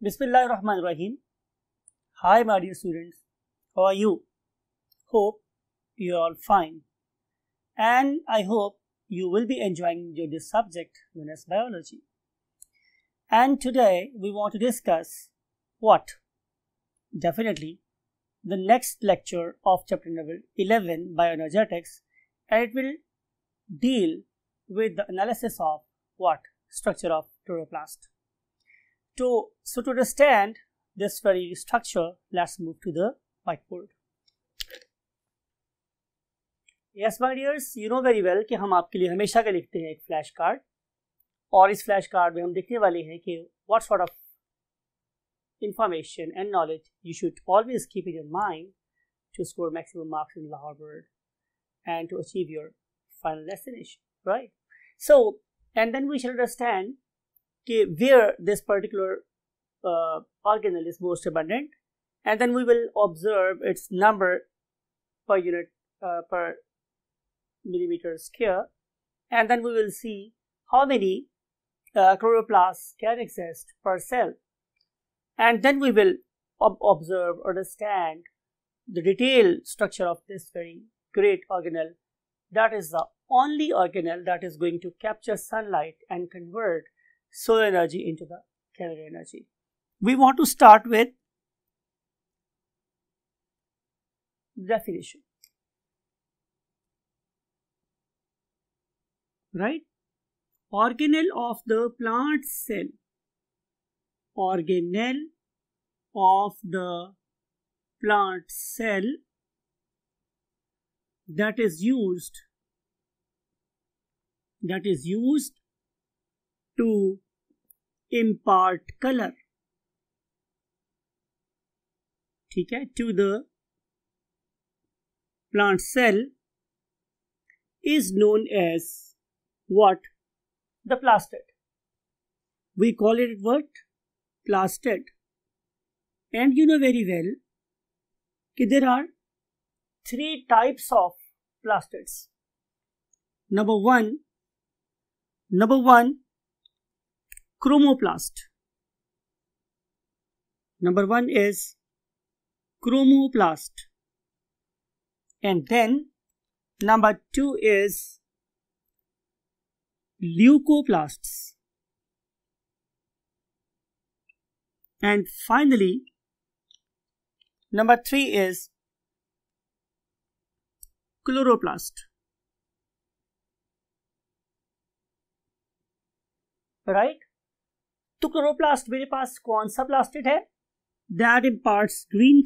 Bismillahirrahmanirrahim. Hi my dear students, how are you? Hope you are all fine, and I hope you will be enjoying this subject known as biology. And today we want to discuss what? Definitely the next lecture of chapter number 11, bioenergetics, and it will deal with the analysis of what? Structure of chloroplast. So to understand this very structure, let's move to the whiteboard. Yes my dears, you know very well कि हम आपके लिए हमेशा के लिखते हैं एक flash card, और इस फ्लैश कार्ड में हम देखने वाले हैं कि what sort of information and knowledge you should always keep in your mind to score maximum marks in the Harvard and to achieve your final destination, right? So, and then we shall understand where this particular organelle is most abundant, and then we will observe its number per unit per millimeter square, and then we will see how many chloroplasts can exist per cell, and then we will observe, understand the detailed structure of this very great organelle, that is the only organelle that is going to capture sunlight and convert solar energy into the calorie energy. We want to start with definition, right? Organelle of the plant cell. Organelle of the plant cell that is used to impart color, ठीक है, to the plant cell is known as what? The plastid. We call it what? Plastid. And you know very well that there are three types of plastids. Number one, chromoplast. Number one is chromoplast, and then number two is leucoplasts, and finally number three is chloroplast. Right तो chloroplast मेरे पास कौन सा plastid है? That imparts green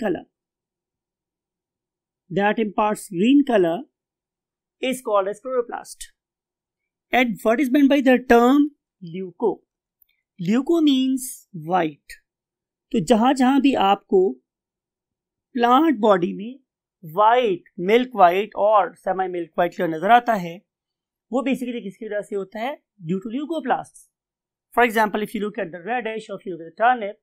colour is called as chloroplast. And what is meant by the term leuco? Leuco means white. तो जहां भी आपको plant body में वाइट, मिल्क वाइट और सेमी मिल्क वाइट कलर नजर आता है, वो बेसिकली किसकी वजह से होता है? Due to leucoplasts. For example, if you look at the radish or if you look at the turnip,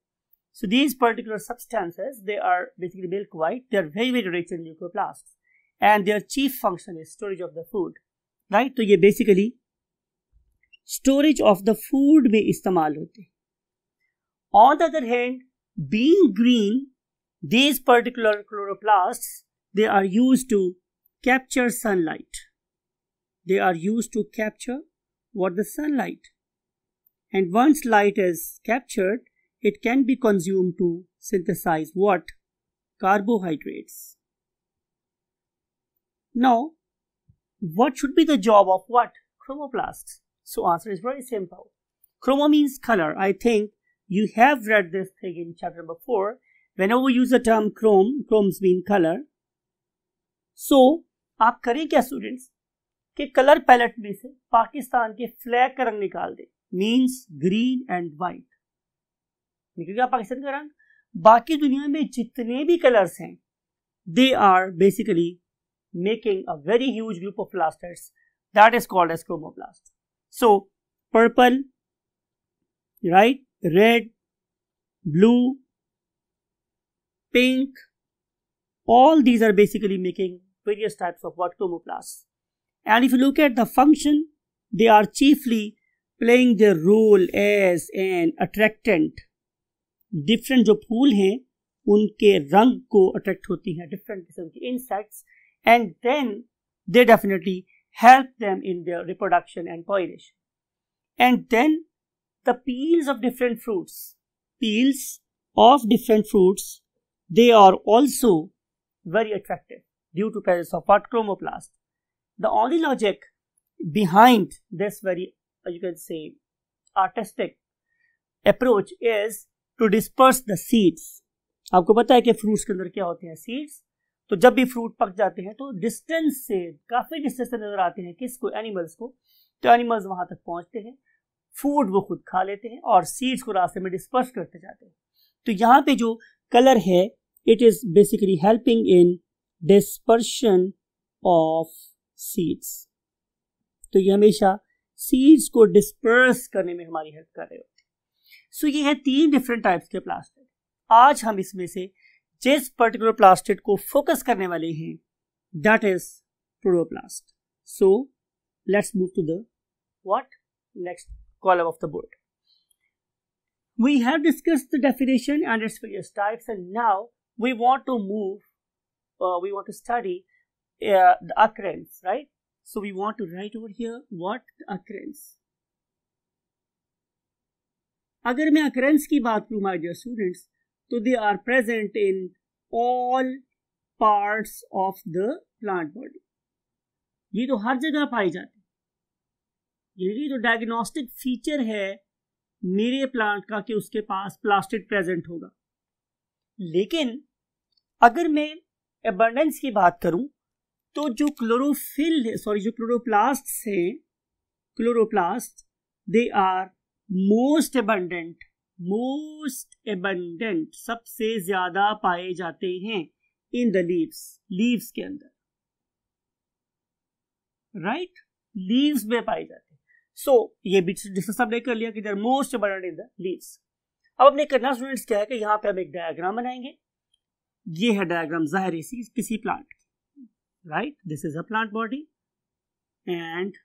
so these particular substances, they are basically milk white. They are very, very rich in leucoplasts, and their chief function is storage of the food, right? तो ये basically storage of the food में इस्तेमाल होते हैं. On the other hand, being green, these particular chloroplasts, they are used to capture sunlight. They are used to capture what? The sunlight. And once light is captured, it can be consumed to synthesize what? Carbohydrates. Now, what should be the job of what? Chromoplasts. So answer is very simple. Chromo means color. I think you have read this thing in chapter number 4. Whenever we use the term chromes mean color. So, आप करें क्या students कि colour palette में से पाकिस्तान के flag का रंग निकाल दें, मीन्स ग्रीन एंड वाइट. निकल गया पाकिस्तान का रंग. बाकी दुनिया में जितने भी कलर्स हैं, they are basically making a very huge group of plastids that is called as chromoplast. So purple, right, red, blue, pink, all these are basically making various types of what? Chromoplasts. And if you look at the function, they are chiefly playing their role as an attractant. Different जो फूल हैं उनके रंग को attract होती हैं different किस्म की insects, and then they definitely help them in their reproduction and pollination. And then the peels of different fruits, they are also very attractive due to presence of what? Chromoplast. The only logic behind this very, you can say, artistic approach is to disperse the seeds. आपको पता है कि fruits के अंदर क्या होते हैं? Seeds. तो जब भी फ्रूट पक जाते हैं तो डिस्टेंस से, काफी डिस्टेंस से नजर आते हैं किसको? एनिमल्स को. तो एनिमल्स वहां तक पहुंचते हैं, फूड वो खुद खा लेते हैं और सीड्स को रास्ते में डिस्पर्स करते जाते हैं. तो यहाँ पे जो कलर है, it is basically helping in dispersion of seeds. तो ये हमेशा सीड्स को डिस्पर्स करने में हमारी हेल्प कर रहे होते हैं. सो ये है 3 डिफरेंट टाइप्स के प्लास्टिड. आज हम इसमें से जिस पर्टिकुलर प्लास्टिड को फोकस करने वाले हैं, that is chloroplast. So let's move to the what next column of the board. We have discussed the definition and its various types, and now we want to study the occurrence, right? So we want to write over here what the occurrence. अगर मैं occurrence की बात करूं, my dear students, तो they are present in all parts of the plant body. ये तो हर जगह पाई जाती है. ये तो डायग्नोस्टिक फीचर है मेरे प्लांट का कि उसके पास प्लास्टिड प्रेजेंट होगा. लेकिन अगर मैं एबंडेंस की बात करूं तो जो क्लोरोप्लास्ट हैं, chloroplast, they are most abundant, सबसे ज्यादा पाए जाते हैं इन द लीव्स के अंदर, राइट? लीव्स में पाए जाते हैं. सो ये भी डिस्कस हमने कर लिया कि they are most abundant in the leaves. अब अपने करना स्टूडेंट्स क्या है कि यहाँ पे हम एक डायग्राम बनाएंगे. ये है डायग्राम जाहिर है किसी प्लांट की, right? This is a plant body and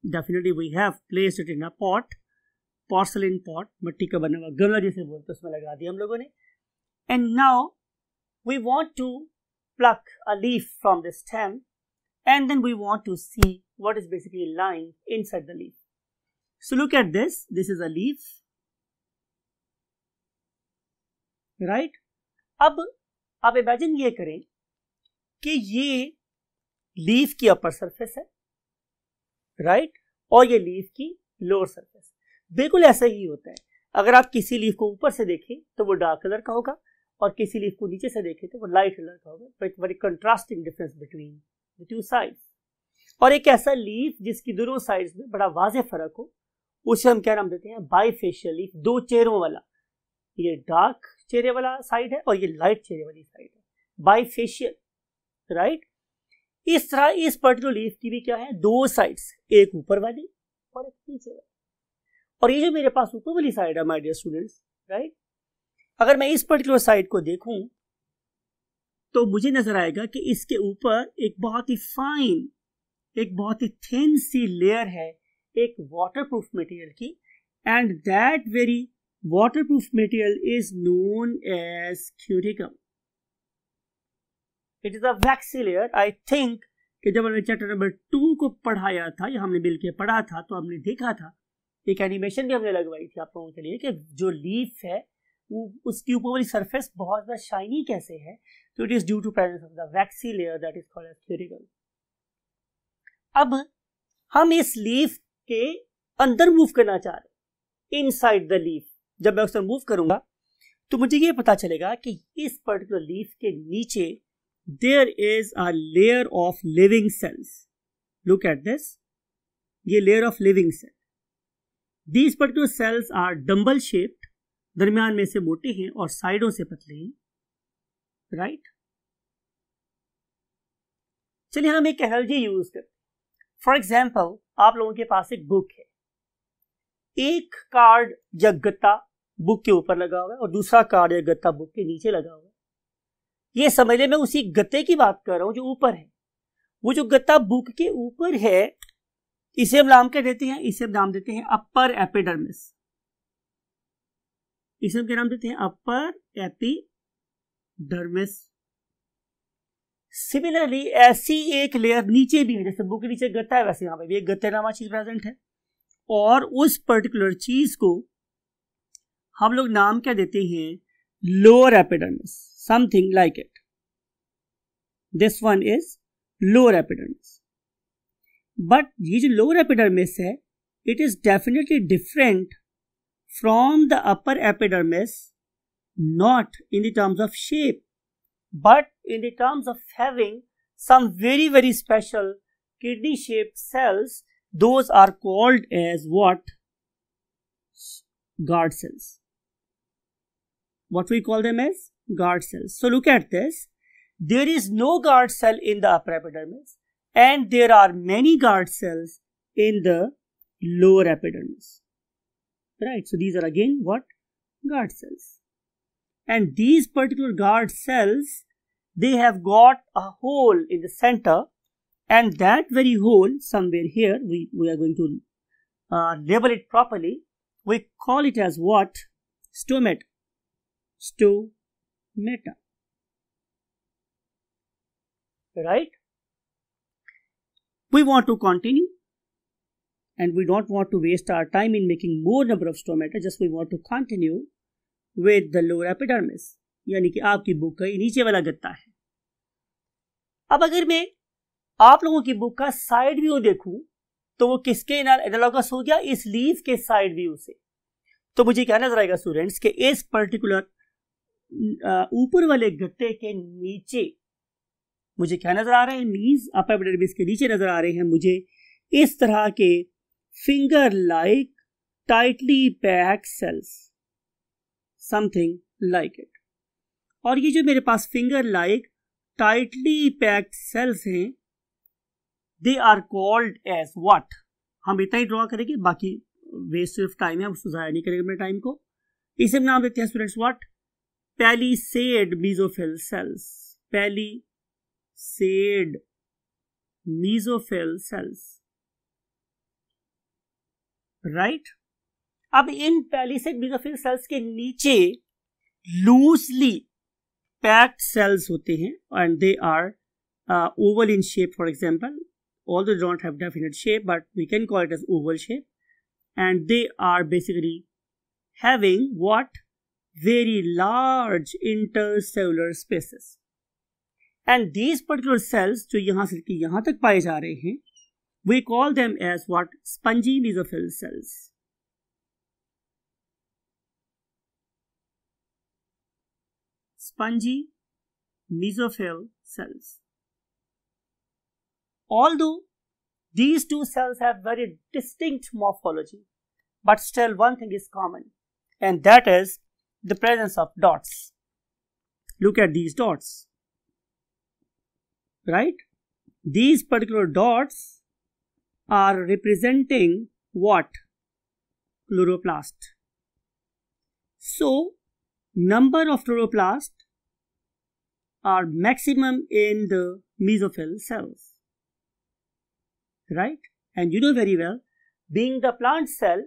definitely we have placed it in a pot, porcelain pot, मिट्टी का बना हुआ गमला जिसे बोलते हैं, उसमें लगा दिया हम लोगों ने. And now we want to pluck a leaf from the stem and then we want to see what is basically lying inside the leaf. So look at this is a leaf, right? अब आप imagine ये करें कि ये leaf की upper surface है, right? और ये लीफ की लोअर सरफेस. बिल्कुल ऐसा ही होता है. अगर आप किसी लीफ को ऊपर से देखें तो वो डार्क कलर का होगा और किसी लीफ को नीचे से देखें तो वो लाइट कलर का होगा. But very contrasting difference between the two sides. और एक ऐसा लीफ जिसकी दोनों साइड्स में बड़ा वाज़ेह फर्क हो, उसे हम क्या नाम देते हैं? बाइफेशियल लीफ, 2 चेहरों वाला. ये डार्क चेहरे वाला साइड है और ये लाइट चेहरे वाली साइड है, बाइफेशियल, राइट? इस तरह इस पर्टिकुलर लीफ की भी क्या है? 2 साइड्स, एक ऊपर वाली और एक नीचे वाली. और ये जो मेरे पास ऊपर वाली साइड है माय डियर स्टूडेंट्स, राइट, अगर मैं इस पर्टिकुलर साइड को देखूं तो मुझे नजर आएगा कि इसके ऊपर एक बहुत ही फाइन, एक बहुत ही थिन सी लेयर है एक वाटरप्रूफ मटेरियल की, and that very waterproof material is known as cuticle. It is a waxy layer. I think कि जब हमने चैप्टर नंबर 2 को पढ़ाया था या हमने मिलकर पढ़ा था तो हमने देखा था, एक एनिमेशन भी हमने लगवाई थी आप लोगों के लिए कि जो लीफ है वो उसकी ऊपर वाली सरफेस बहुत ज्यादा शाइनी कैसे है. तो it is due to presence of the waxy layer that is called as cuticle. अब हम इस लीफ के अंदर मूव करना चाह रहे हैं, इनसाइड द लीफ. जब मैं उसमें मूव करूंगा तो मुझे ये पता चलेगा कि इस पर्टिकुलर लीफ के नीचे there is a layer of living cells. Look at this, ये layer of living cell. These particular cells are dumbbell shaped, दरमियान में से मोटे हैं और साइडों से पतले हैं, राइट? चलिए हम एक एनालॉजी यूज करते हैं. फॉर एग्जाम्पल, आप लोगों के पास एक बुक है, एक कार्ड या गत्ता बुक के ऊपर लगा हुआ है और दूसरा कार्ड या गत्ता बुक के नीचे लगा हुआ है. ये समझ ले मैं उसी गत्ते की बात कर रहा हूं जो ऊपर है. वो जो गत्ता बुक के ऊपर है इसे हम नाम क्या देते हैं? इसे हम नाम देते हैं अपर एपिडर्मिस. इसे हम क्या नाम देते हैं? Upper epidermis. सिमिलरली ऐसी एक लेयर नीचे भी है, जैसे बुक के नीचे गत्ता है वैसे यहाँ पे भी एक गत्ते नामा चीज प्रेजेंट है, और उस पर्टिकुलर चीज को हम लोग नाम क्या देते हैं? Lower epidermis, something like it. This one is lower epidermis. But ये जो लोअर एपिडर्मिस है, it is definitely different from the upper epidermis, not in the terms of shape, but in the terms of having some very very special kidney shaped cells. Those are called as what? Guard cells. What we call them as? Guard cells. So look at this. There is no guard cell in the upper epidermis, and there are many guard cells in the lower epidermis. Right, so these are again what? Guard cells. And these particular guard cells, they have got a hole in the center, and that very hole somewhere here, we are going to label it properly. We call it as what? Stomata. Stomata. Right? We want to continue, and we don't want to waste our time in making more number of stomata. Just we want to continue with the lower epidermis, यानी कि आपकी book का नीचे वाला गत्ता है। अब अगर मैं आप लोगों की बुक का साइड व्यू देखूं तो वो किसके एनालॉगस हो गया? इस लीफ के साइड व्यू से। तो मुझे क्या नजर आएगा स्टूडेंट्स के इस पर्टिकुलर ऊपर वाले गत्ते के नीचे मुझे क्या नजर आ रहे हैं? मीज अपर एपिडर्मिस के नीचे नजर आ रहे हैं मुझे इस तरह के finger like tightly packed cells, something like it. और ये जो मेरे पास finger like tightly packed cells हैं, they are called as what? हम इतना ही ड्रॉ करेंगे, बाकी वेस्ट ऑफ टाइम है, हम उसको जाया नहीं करेंगे अपने टाइम को। इसे हम नाम देते हैं students what? Palisade mesophyll cells. Palisade mesophyll cells, right? अब इन पैलिसेड मेसोफिल सेल्स के नीचे लूजली पैक्ड सेल्स होते हैं, and they are oval in shape, for example, although they don't have definite shape, but we can call it as oval shape, and they are basically having what? Very large intercellular spaces. And these particular cells जो यहाँ से यहाँ तक पाए जा रहे हैं, we call them as what? Spongy mesophyll cells. Spongy mesophyll cells. Although these two cells have very distinct morphology, but still one thing is common, and that is the presence of dots. Look at these dots, right? These particular dots are representing what? Chloroplast. So, number of chloroplasts are maximum in the mesophyll cells. Right? And you know very well, being the plant cell,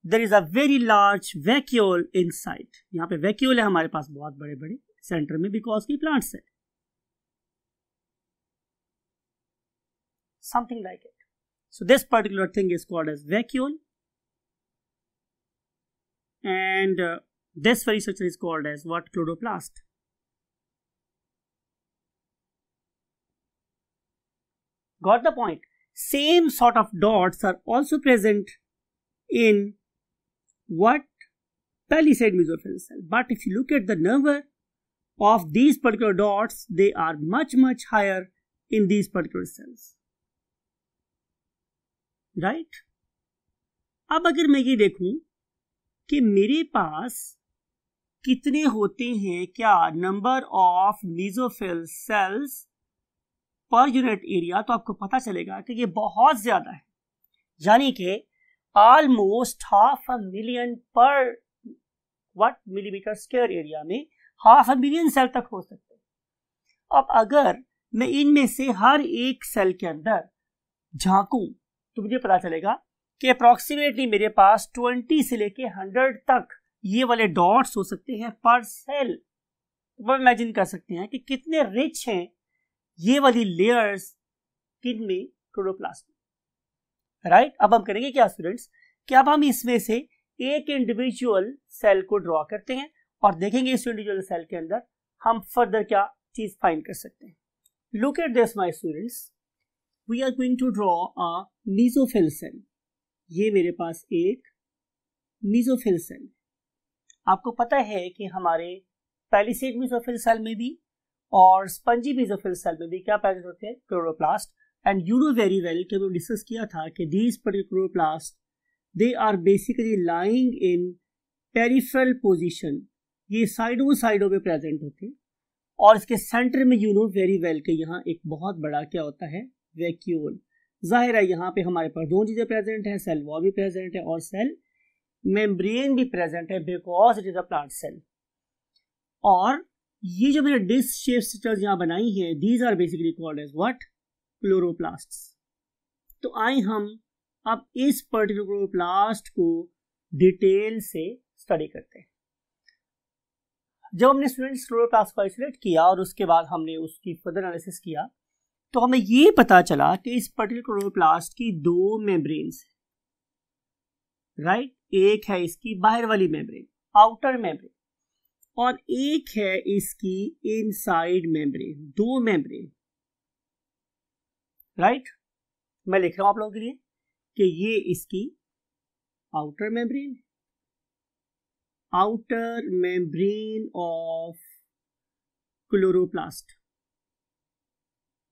there is a very large vacuole inside. यहाँ पे vacuole है हमारे पास बहुत बड़े बड़े centre में, because की plant cell. Something like it. So this particular thing is called as vacuole, and this very structure is called as what? Chloroplast. Got the point? Same sort of dots are also present in what? Palisade mesophyll cell. But if you look at the number of these particular dots, they are much higher in these particular cells. Right? अब अगर मैं ये देखूं कि मेरे पास कितने होते हैं, क्या number of mesophyll cells per unit area, तो आपको पता चलेगा कि ये बहुत ज्यादा है, यानी कि ऑलमोस्ट 500,000 पर व्हाट मिलीमीटर स्क्वायर एरिया में 500,000 सेल तक हो सकते हैं। अब अगर मैं इनमें से हर एक सेल के अंदर झांकूं तो मुझे पता चलेगा कि अप्रोक्सीमेटली मेरे पास 20 से लेके 100 तक ये वाले डॉट्स हो सकते हैं पर सेल। तो आप इमेजिन कर सकते हैं कि कितने रिच हैं ये वाली लेयर्स किन में, क्लोरोप्लास्ट में, राइट। अब हम करेंगे क्या स्टूडेंट्स, कि अब हम इसमें से एक इंडिविजुअल सेल को ड्रॉ करते हैं और देखेंगे इस इंडिविजुअल सेल के अंदर हम फर्दर क्या चीज फाइंड कर सकते हैं। Look at this my students, we are going to draw a mesophyll cell. ये मेरे पास एक मीसोफिल सेल। आपको पता है कि हमारे पैलिसेड मीसोफिल सेल में भी और स्पंजी मीसोफिल सेल में भी क्या प्रेजेंट होते हैं, chloroplast. And you know very well कि हमने डिस्कस किया था कि these particular chloroplast they are basically lying in peripheral position. ये साइडों पे प्रेजेंट होते हैं और इसके सेंटर में यू नो वेरी वेल कि यहाँ एक बहुत बड़ा क्या होता है, वैक्यूल। जाहिर है यहाँ पे हमारे पास दो चीजें प्रेजेंट है, सेल वॉल भी प्रेजेंट है और सेल मेम्ब्रेन भी प्रेजेंट है because it is a plant cell. और ये जो मैंने डिस्क शेप स्ट्रक्चर्स यहाँ बनाई हैं, these are basically called as what, chloroplasts. तो आए हम अब इस पर्टिकुलर क्लोरोप्लास्ट को डिटेल से स्टडी करते हैं। जब हमने स्टूडेंट्स क्लोरोप्लास्ट को आइसोलेट किया और उसके बाद हमने उसकी फर्दर एनालिसिस किया तो हमें ये पता चला कि इस पर्टिकुलर क्लोरोप्लास्ट की दो मेम्ब्रेन्स हैं, राइट। एक है इसकी बाहर वाली मेम्ब्रेन, आउटर मेम्ब्रेन, और एक है इसकी इनसाइड मेम्ब्रेन, दो मेम्ब्रेन, राइट। मैं लिख रहा हूं आप लोगों के लिए कि ये इसकी outer membrane, outer membrane of chloroplast,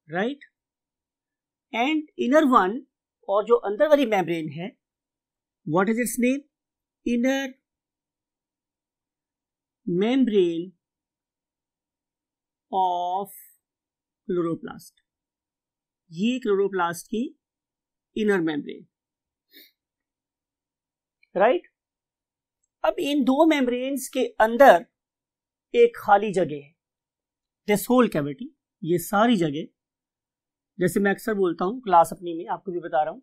right. And inner one, और जो अंदर वाली मेम्ब्रेन है, what is it's name, inner membrane of chloroplast. ये क्लोरोप्लास्ट की इनर मेम्ब्रेन, राइट। अब इन दो मेम्ब्रेन्स के अंदर एक खाली जगह है, दिस होल कैविटी, ये सारी जगह, जैसे मैं अक्सर बोलता हूं क्लास अपनी में, आपको भी बता रहा हूं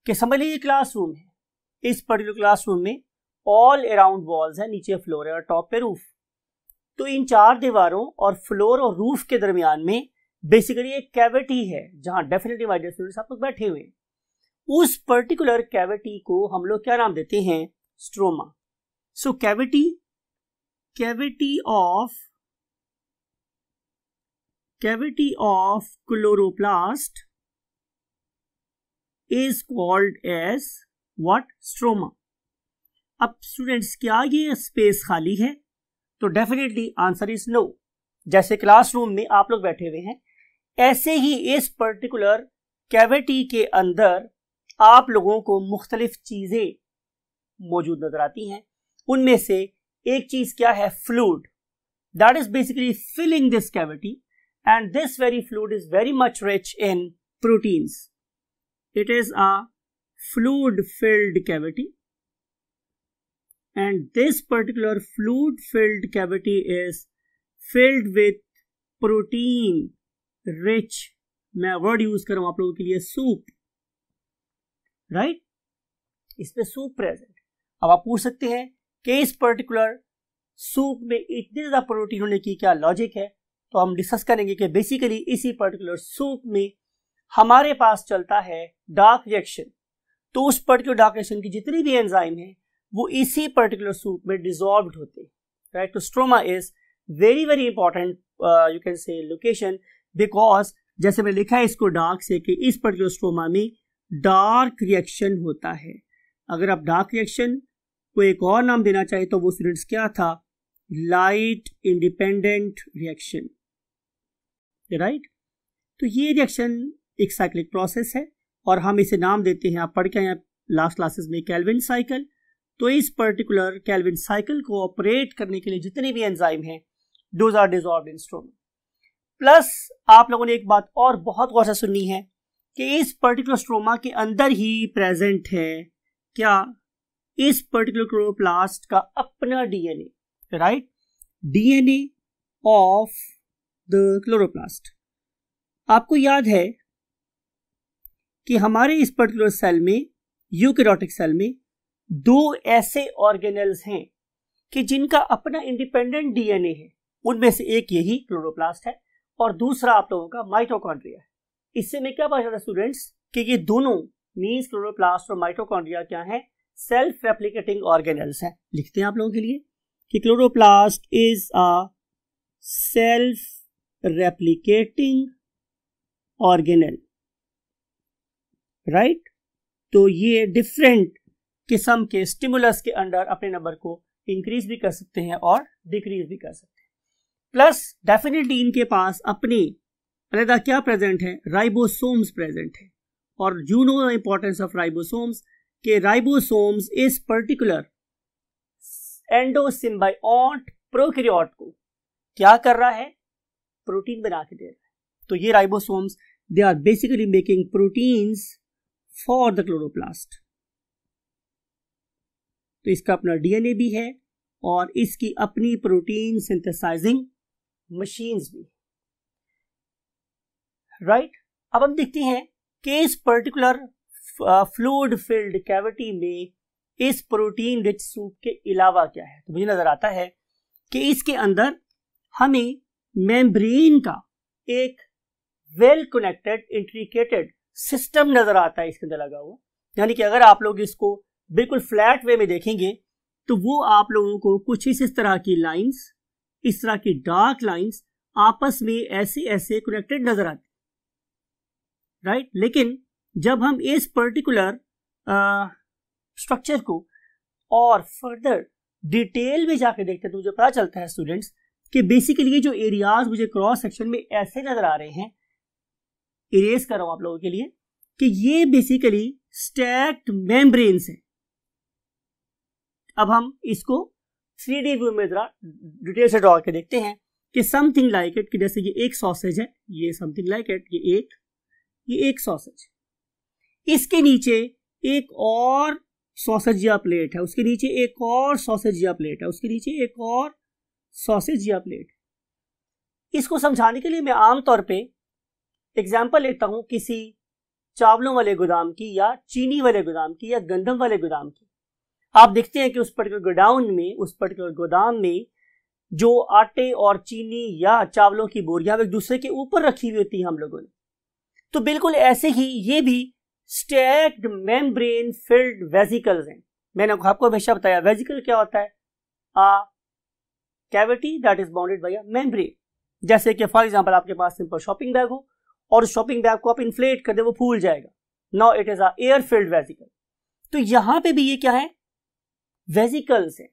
कि समझ लीजिए क्लासरूम है। इस पर्टिकुलर क्लासरूम में ऑल अराउंड वॉल्स है, नीचे फ्लोर है और टॉप पे रूफ। तो इन चार दीवारों और फ्लोर और रूफ के दरमियान में बेसिकली एक कैविटी है जहां डेफिनेटली माय डियर स्टूडेंट्स आप लोग बैठे हुए हैं। उस पर्टिकुलर कैविटी को हम लोग क्या नाम देते हैं, stroma. So cavity of chloroplast is called as what, stroma. अब स्टूडेंट्स क्या ये स्पेस खाली है, तो डेफिनेटली आंसर इज नो। जैसे क्लासरूम में आप लोग बैठे हुए हैं, ऐसे ही इस पर्टिकुलर कैविटी के अंदर आप लोगों को मुख्तलिफ चीजें मौजूद नजर आती हैं। उनमें से एक चीज क्या है, fluid, that is basically filling this cavity and this very fluid is very much rich in proteins. It is a fluid filled cavity and this particular fluid filled cavity is filled with protein rich, मैं word use कर रहा हूं आप लोगों के लिए, soup, right. इसमें soup present. अब आप पूछ सकते हैं कि इस पर्टिकुलर सूप में इतनी ज्यादा प्रोटीन होने की क्या लॉजिक है, तो हम डिस्कस करेंगे कि बेसिकली इसी पर्टिकुलर सूप में हमारे पास चलता है डार्क रिएक्शन। तो उस पर्टिकुलर डार्क रिएक्शन की जितनी भी एंजाइम है वो इसी पर्टिकुलर सूप में डिसॉल्व्ड होते हैं, राइट। तो stroma is very very important, you can say location, because जैसे मैं लिखा है इसको डार्क से कि इस पर्टिकुलर स्ट्रोमा में डार्क रिएक्शन होता है। अगर आप डार्क रिएक्शन को एक और नाम देना चाहे तो वो स्टूडेंट्स क्या था, लाइट इंडिपेंडेंट रिएक्शन, राइट। तो ये रिएक्शन एक साइक्लिक प्रोसेस है और हम इसे नाम देते हैं, आप पढ़ के आए लास्ट क्लासेस में, केल्विन साइकिल। तो इस पर्टिकुलर केल्विन साइकिल को ऑपरेट करने के लिए जितने भी एंजाइम हैं, those are dissolved in stroma. Plus आप लोगों ने एक बात और बहुत गौर से सुननी है कि इस पर्टिकुलर स्ट्रोमा के अंदर ही प्रेजेंट है क्या, इस पर्टिकुलर क्लोरोप्लास्ट का अपना DNA, right, DNA of the chloroplast. आपको याद है कि हमारे इस पर्टिकुलर सेल में, यूकैरियोटिक सेल में, दो ऐसे ऑर्गेनेल्स हैं कि जिनका अपना इंडिपेंडेंट डीएनए है, उनमें से एक यही क्लोरोप्लास्ट है और दूसरा आप लोगों का माइटोकॉन्ड्रिया है। इससे मैं क्या पता चला स्टूडेंट्स कि ये दोनों मींस क्लोरोप्लास्ट और माइटोकॉन्ड्रिया क्या है, सेल्फ रेप्लिकेटिंग ऑर्गेनेल्स हैं। लिखते हैं आप लोगों के लिए कि chloroplast is a self replicating organelle, right. तो ये डिफरेंट किस्म के स्टिमुलस के अंडर अपने नंबर को इंक्रीज भी कर सकते हैं और डिक्रीज भी कर सकते हैं। प्लस डेफिनेटली इनके पास अपने अलग क्या प्रेजेंट है, राइबोसोम्स प्रेजेंट है। और you know the importance of ribosomes, के राइबोसोम्स इस पर्टिकुलर एंडोसिम्बायोट प्रोकैरियोट को क्या कर रहा है, प्रोटीन बना के दे रहा है। तो ये ribosomes they are basically making proteins for the chloroplast. तो इसका अपना डीएनए भी है और इसकी अपनी प्रोटीन सिंथेसाइजिंग मशीन्स भी, राइट। अब हम देखते हैं कि इस पर्टिकुलर फ्लूइड फिल्ड कैविटी में इस प्रोटीन रिच सूप के अलावा क्या है। तो मुझे नजर आता है कि इसके अंदर हमें मेम्ब्रेन का एक वेल कनेक्टेड इंट्रिकेटेड सिस्टम नजर आता है इसके अंदर लगा हुआ। यानी कि अगर आप लोग इसको बिल्कुल फ्लैट वे में देखेंगे तो वो आप लोगों को कुछ इस तरह की लाइंस, इस तरह की डार्क लाइंस आपस में ऐसे ऐसे कनेक्टेड नजर आती, राइट। लेकिन जब हम इस पर्टिकुलर स्ट्रक्चर को और फर्दर डिटेल में जाके देखते हैं तो मुझे पता चलता है स्टूडेंट्स कि बेसिकली ये जो एरियाज मुझे क्रॉस सेक्शन में ऐसे नजर आ रहे हैं, इरेज कर रहा हूं आप लोगों के लिए, कि ये बेसिकली स्टैक्ड मेम्ब्रेन्स है। अब हम इसको 3D व्यू में जरा डिटेल से ड्रॉ करके देखते हैं कि समथिंग लाइक इट, कि जैसे ये एक सॉसेज है, ये समथिंग लाइक इट, ये एक सॉसेज, इसके नीचे एक और सॉसेज या प्लेट है, उसके नीचे एक और सॉसेज या प्लेट है, उसके नीचे एक और सॉसेज या प्लेट। इसको समझाने के लिए मैं आमतौर पे एग्जाम्पल लेता हूं किसी चावलों वाले गोदाम की या चीनी वाले गोदाम की या गंदम वाले गोदाम की। आप देखते हैं कि उस पर्टिकुलर गोडाउन में, उस पर्टिकुलर गोदाम में जो आटे और चीनी या चावलों की बोरियां एक दूसरे के ऊपर रखी हुई होती हैं हम लोगों ने, तो बिल्कुल ऐसे ही ये भी स्टैक्ड मेम्ब्रेन फिल्ड वेसिकल्स हैं। मैंने आपको हमेशा बताया वेसिकल क्या होता है, a cavity that is bounded by a membrane. जैसे कि फॉर एग्जांपल आपके पास सिंपल शॉपिंग बैग हो और शॉपिंग बैग को आप इन्फ्लेट कर दे, वो फूल जाएगा। Now it is a air filled vesicle. तो यहां पे भी ये क्या है, वेसिकल्स है।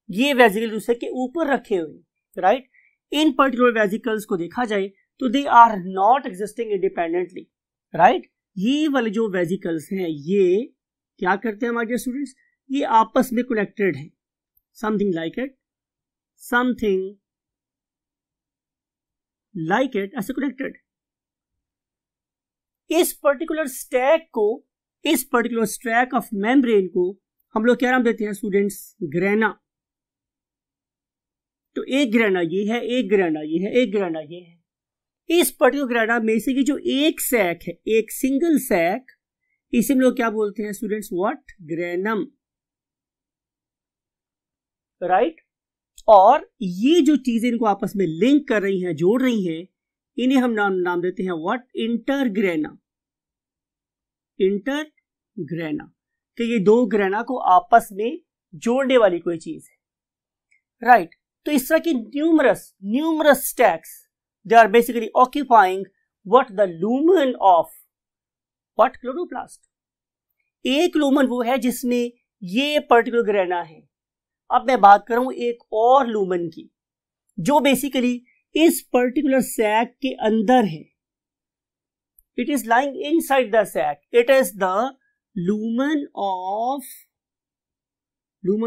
ये वेसिकल दूसरे के ऊपर रखे हुए, राइट। इन पर्टिकुलर वेसिकल्स को देखा जाए तो they are not existing independently, right. ये वाले जो वेसिकल्स हैं ये क्या करते हैं हमारे स्टूडेंट्स, ये आपस में कनेक्टेड है, something like it, something like it, ऐसे कनेक्टेड। इस पर्टिकुलर स्टैक को, इस पर्टिकुलर स्टैक ऑफ मेम्ब्रेन को हम लोग क्या नाम देते हैं स्टूडेंट्स, ग्रेना। तो एक ग्रेना ये है, एक ग्रेना ये है, एक ग्रेना ये है। इस पर्टिकुलर ग्रेना में से की जो एक सैक है, एक सिंगल सैक, इसे हम लोग क्या बोलते हैं स्टूडेंट्स, व्हाट, ग्रेनम, राइट। और ये जो चीजें इनको आपस में लिंक कर रही हैं, जोड़ रही हैं, इन्हें हम नाम देते हैं व्हाट, इंटरग्रेना। इंटरग्रेना कि ये दो ग्रेना को आपस में जोड़ने वाली कोई चीज है, राइट। तो इस तरह की numerous stacks, they are basically occupying what, the lumen of what, chloroplast. एक लूमेन वो है जिसमें ये पर्टिकुलर ग्रेना है। अब मैं बात कर रहा हूं एक और लूमेन की जो बेसिकली इस पर्टिकुलर सैक के अंदर है। It is lying inside the sac, it is the lumen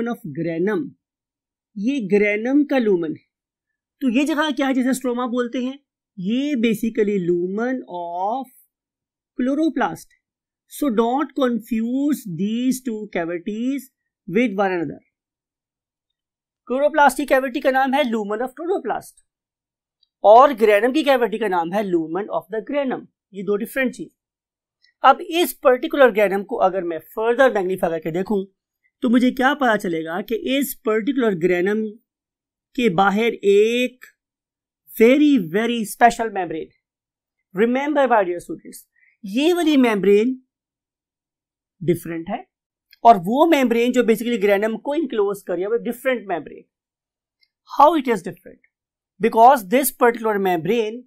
of granum. ये ग्रेनम का लूमेन है। तो ये जगह क्या है, जैसे स्ट्रोमा बोलते हैं, ये basically lumen of chloroplast. So don't confuse these two cavities with one another. Chloroplast की कैविटी का नाम है लूमेन ऑफ क्लोरोप्लास्ट और ग्रेनम की कैविटी का नाम है लूमेन ऑफ द ग्रेनम। ये दो डिफरेंट चीज। अब इस पर्टिकुलर ग्रेनम को अगर मैं फर्दर मैग्नीफाई करके देखूं तो मुझे क्या पता चलेगा कि इस पर्टिकुलर ग्रेनम के बाहर एक very very special membrane. Remember my dear students, ये वाली मेम्ब्रेन डिफरेंट है और वो मेम्ब्रेन जो बेसिकली ग्रेनम को इनक्लोज कर रही है वो different membrane. How it is different? Because this particular membrane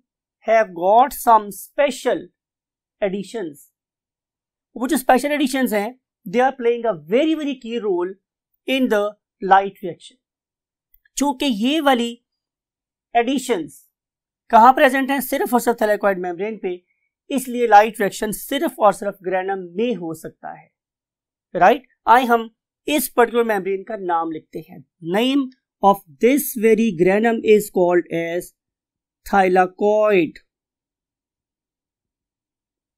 have got some special additions. वो जो स्पेशल एडिशंस हैं, they are playing a very very key role in the light reaction. चूंकि ये वाली एडिशंस कहां प्रेजेंट हैं? सिर्फ और सिर्फ थैलेकॉइड मेम्ब्रेन पे, इसलिए लाइट रिएक्शन सिर्फ और सिर्फ ग्रेनम में हो सकता है। राइट? आइए हम इस पर्टिकुलर मेम्ब्रेन का नाम लिखते हैं। Name of this very granum is called as thylakoid.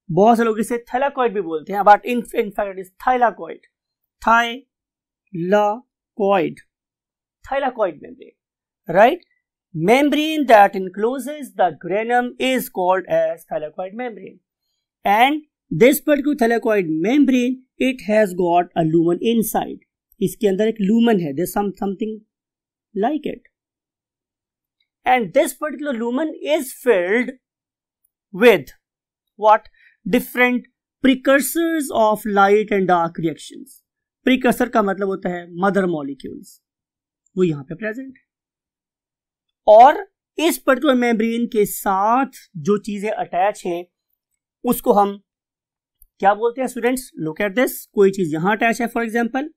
बहुत से लोग इसे थैलाकॉइड भी बोलते हैं, but in fact it is thylakoid. Thylakoid, thylakoid membrane, right? Membrane that encloses the granum is called as thylakoid membrane, and this particular thylakoid membrane, it has got a lumen inside. इसके अंदर एक lumen है, there's something like it, and this particular lumen is filled with what? Different precursors of light and dark reactions. Precursor का मतलब होता है mother molecules, वो यहाँ पे प्रेजेंट है। और इस पर्टिकुलर मेम्ब्रेन के साथ जो चीजें अटैच हैं उसको हम क्या बोलते हैं स्टूडेंट्स? Look at this. कोई चीज यहां अटैच है, for example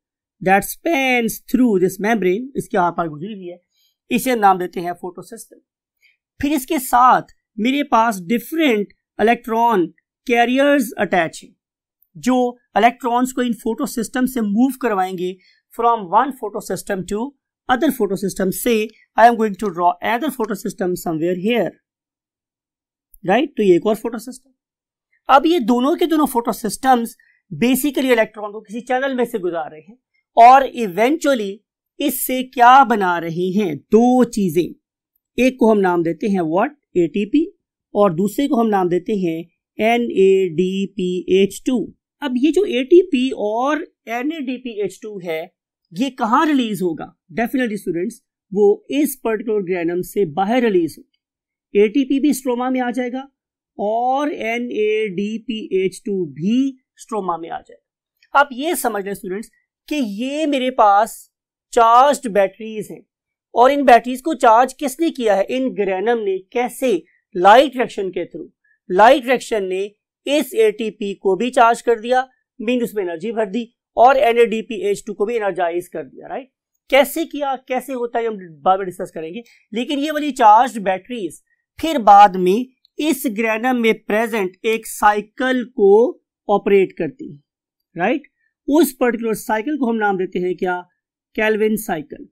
that spans through this membrane, इसके आर पार गुजरी हुई है, इसे नाम देते हैं फोटोसिस्टम। फिर इसके साथ मेरे पास डिफरेंट इलेक्ट्रॉन कैरियर्स अटैच हैं जो इलेक्ट्रॉन्स को इन फोटोसिस्टम से मूव करवाएंगे from one photosystem two other photosystem. Say I am going to draw another photosystem somewhere here, right? तो ये एक और photosystem। अब ये दोनों के दोनों photosystems बेसिकली इलेक्ट्रॉन को किसी चैनल में से गुजार रहे हैं और इवेंचुअली इससे क्या बना रहे हैं? दो चीजें। एक को हम नाम देते हैं व्हाट? ATP, और दूसरे को हम नाम देते हैं NADPH2। अब ये जो ATP और NADPH2 है, ये कहां रिलीज होगा? डेफिनेटली स्टूडेंट्स, वो इस पर्टिकुलर ग्रेनम से बाहर रिलीज होगी। एटीपी भी स्ट्रोमा में आ जाएगा और NADPH2 भी स्ट्रोमा में आ जाएगा। आप ये समझ लें स्टूडेंट्स कि ये मेरे पास चार्ज्ड बैटरीज हैं और इन बैटरीज को चार्ज किसने किया है? इन ग्रेनम ने। कैसे? लाइट रिएक्शन के थ्रू। लाइट रिएक्शन ने इस ATP को भी चार्ज कर दिया, मीन उसमें एनर्जी भर दी, और NADPH2 को भी एनर्जाइज कर दिया। राइट? कैसे किया, कैसे होता है, हम बाद में डिस्कस करेंगे। लेकिन ये वाली चार्ज बैटरीज फिर बाद में इस ग्रेनम में प्रेजेंट एक साइकिल को ऑपरेट करती है। राइट? उस पर्टिकुलर साइकिल को हम नाम देते हैं क्या? Calvin cycle.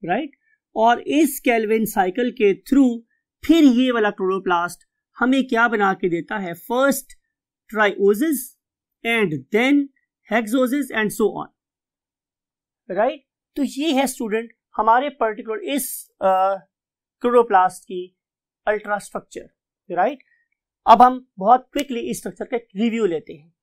राइट? और इस केल्विन साइकिल के थ्रू फिर ये वाला क्लोरोप्लास्ट हमें क्या बना के देता है? First trioses and then hexoses and so on. Right? तो ये है स्टूडेंट हमारे पर्टिकुलर इस क्लोरोप्लास्ट की अल्ट्रा स्ट्रक्चर। राइट? अब हम बहुत क्विकली इस स्ट्रक्चर का रिव्यू लेते हैं।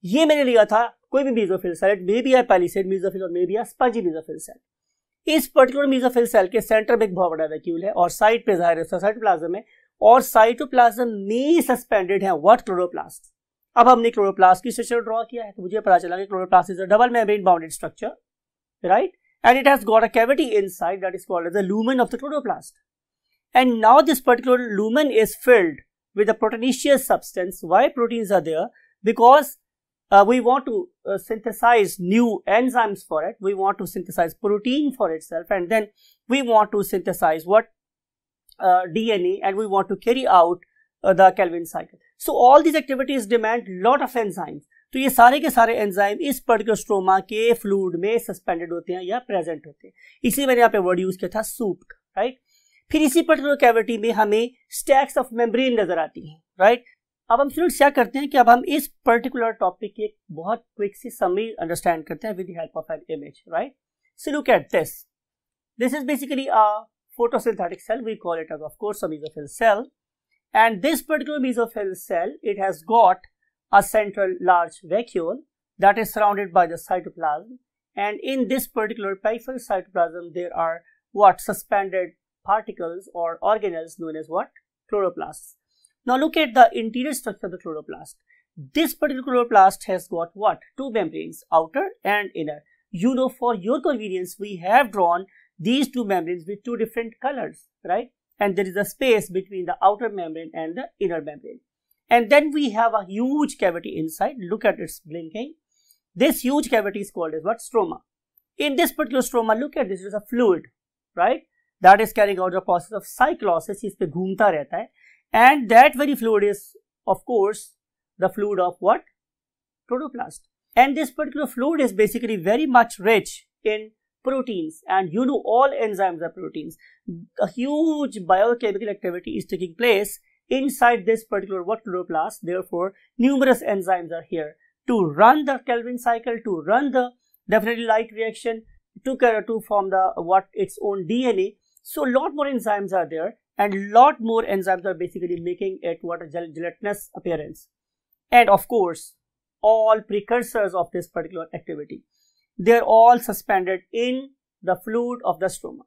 ये मैंने लिया था कोई भी mesophyll cell, may be palisade mesophyll और may be spongy mesophyll cell. इस पर्टिकुलर मेसोफिल सेल के सेंटर में एक बहुत बड़ा वैक्यूल है और साइड पे जाहिर है साइटोप्लाज्म है, और साइटोप्लाज्म में सस्पेंडेड है व्हाट? क्लोरोप्लास्ट। अब हमने क्लोरोप्लास्ट की स्ट्रक्चर ड्रॉ किया है तो मुझे पता चला कि chloroplast is a double membrane bounded structure, right? And it has got a cavity inside that is called as the lumen of the chloroplast. And now this particular lumen is filled with a proteinaceous substance. Why proteins are there? Because we want to synthesize new enzymes for it. We want to synthesize protein for itself, and then we want to synthesize what? DNA, and we want to carry out the Calvin cycle. So all these activities demand lot of enzymes. तो ये सारे के सारे enzyme इस particular stroma के fluid में suspended होते हैं या प्रेजेंट होते हैं, इसलिए मैंने यहाँ पे वर्ड यूज किया था सूप का। राइट? फिर इसी पर्टिकुलर कैविटी में हमें स्टैक्स ऑफ मेम्ब्रेन नजर आती हैं। राइट? अब हम स्टूडेंट्स क्या करते हैं कि अब हम इस पर्टिकुलर टॉपिक की एक बहुत क्विक सी समरी अंडरस्टैंड करते हैं with the help of an image. Right? So look at this. This is basically a photosynthetic cell. We call it as of course a mesophyll cell, and this particular mesophyll cell, it has got a central large vacuole that is surrounded by the cytoplasm, and in this particular peripheral cytoplasm there are what? Suspended particles or organelles known as what? Chloroplasts. Now look at the interior structure of the chloroplast. This particular chloroplast has got what? Two membranes, outer and inner. You know, for your convenience, we have drawn these two membranes with two different colors, right? And there is a space between the outer membrane and the inner membrane. And then we have a huge cavity inside. Look at its blinking. This huge cavity is called as what? Stroma. In this particular stroma, look at this, is a fluid, right? That is carrying out the process of cyclosis. इस पे घूमता रहता है. And that very fluid is, of course, the fluid of what? Chloroplast. And this particular fluid is basically very much rich in proteins, and you know all enzymes are proteins. A huge biochemical activity is taking place inside this particular what? Chloroplast. Therefore, numerous enzymes are here to run the Calvin cycle, to run the definitely light reaction, to form the what? Its own DNA. So lot more enzymes are there, and lot more enzymes are basically making it what? A gelatinous appearance. And of course, all precursors of this particular activity, they are all suspended in the fluid of the stroma.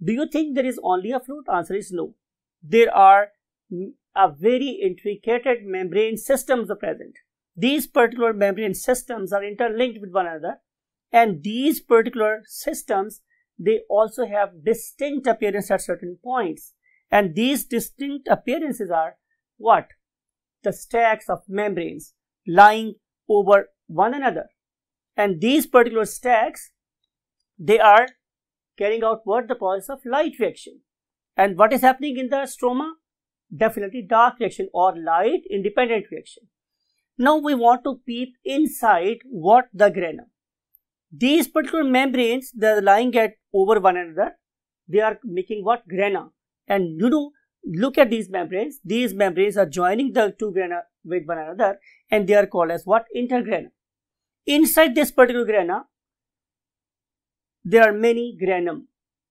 Do you think there is only a fluid? Answer is no. There are a very intricate membrane systems are present. These particular membrane systems are interlinked with one another, and these particular systems, they also have distinct appearance at certain points, and these distinct appearances are what? The stacks of membranes lying over one another, and these particular stacks, they are carrying out what? The process of light reaction. And what is happening in the stroma? Definitely dark reaction or light independent reaction. Now we want to peep inside what? The grana. These particular membranes, they are lying at over one another. They are making what? Grana. And you know, look at these membranes. These membranes are joining the two grana with one another, and they are called as what? Intergrana. Inside this particular grana, there are many granum.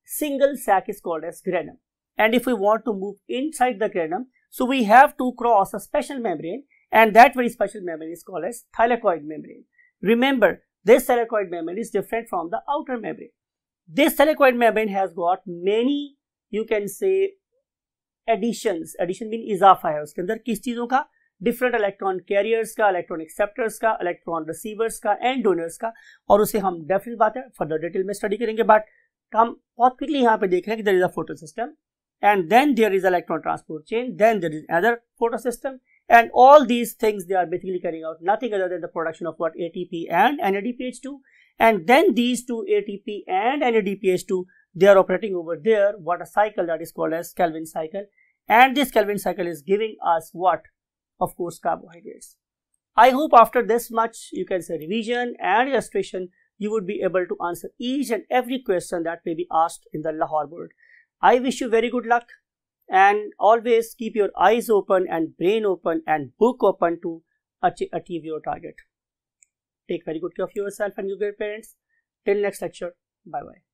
Single sac is called as granum. And if we want to move inside the granum, so we have to cross a special membrane, and that very special membrane is called as thylakoid membrane. Remember, this thylakoid membrane is different from the outer membrane. This thylakoid membrane has got many, you can say, additions. Addition mean इजाफा है उसके अंदर किस चीजों का? Different electron carriers का, electron acceptors का, electron receivers का, and donors का, और उसे हम definitely बात है further detail में study करेंगे. But हम बहुत quickly यहाँ पे देख रहे हैं कि there is a photosystem, and then there is electron transport chain, then there is another photosystem, and all these things, they are basically carrying out nothing other than the production of what? ATP and NADPH2, and then these two ATP and NADPH2, they are operating over there, what? A cycle that is called as Calvin cycle, and this Calvin cycle is giving us what? Of course, carbohydrates. I hope after this much, you can say revision and illustration, you would be able to answer each and every question that may be asked in the Lahore board. I wish you very good luck, and always keep your eyes open and brain open and book open to achieve your target. Take very good care of yourself and your parents. Till next lecture, bye bye.